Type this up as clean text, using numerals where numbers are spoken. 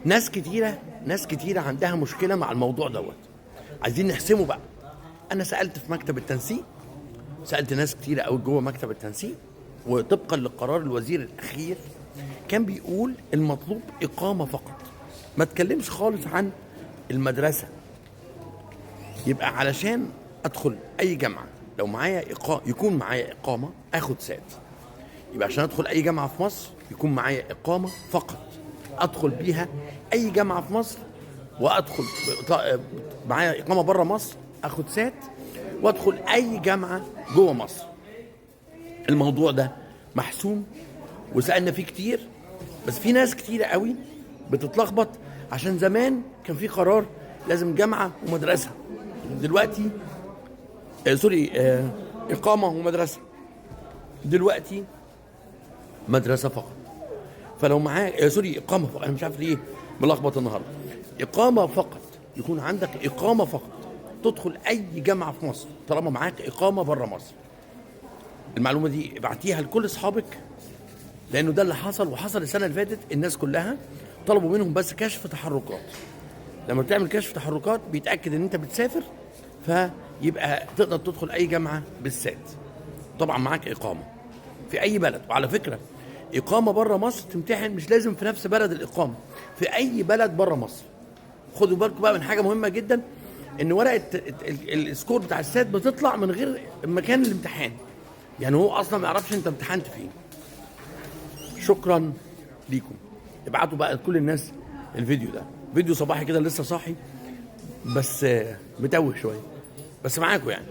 ناس كتيره عندها مشكله مع الموضوع دوت، عايزين نحسمه بقى. انا سالت في مكتب التنسيق، سالت ناس كتيره قوي جوه مكتب التنسيق، وطبقا لقرار الوزير الاخير كان بيقول المطلوب اقامه فقط، ما تكلمش خالص عن المدرسه. يبقى علشان ادخل اي جامعه لو معايا يكون معايا اقامه اخد سات. يبقى عشان ادخل اي جامعه في مصر يكون معايا اقامه فقط ادخل بيها اي جامعه في مصر، وادخل معايا اقامه بره مصر اخد سات، وادخل اي جامعه جوه مصر. الموضوع ده محسوم وسالنا فيه كتير، بس في ناس كتيره قوي بتتلخبط، عشان زمان كان في قرار لازم جامعه ومدرسه، دلوقتي اقامه ومدرسه، دلوقتي مدرسه فقط. فلو معاك اقامه فقط، انا مش عارف ليه ملخبط النهارده. اقامه فقط، يكون عندك اقامه فقط تدخل اي جامعه في مصر طالما معاك اقامه بره مصر. المعلومه دي ابعتيها لكل اصحابك، لانه ده اللي حصل، وحصل السنه اللي فاتت. الناس كلها طلبوا منهم بس كشف تحركات. لما بتعمل كشف تحركات بيتاكد ان انت بتسافر، فيبقى تقدر تدخل اي جامعه بالسات. طبعا معاك اقامه في اي بلد. وعلى فكره اقامه بره مصر تمتحن مش لازم في نفس بلد الاقامه، في اي بلد بره مصر. خدوا بالكم بقى من حاجه مهمه جدا، ان ورقه السكور بتاع السات بتطلع من غير مكان الامتحان، يعني هو اصلا ما يعرفش انت امتحنت فين. شكرا ليكم. ابعتوا بقى لكل الناس الفيديو ده، فيديو صباحي كده لسه صاحي بس متوه شويه، بس معاكم يعني.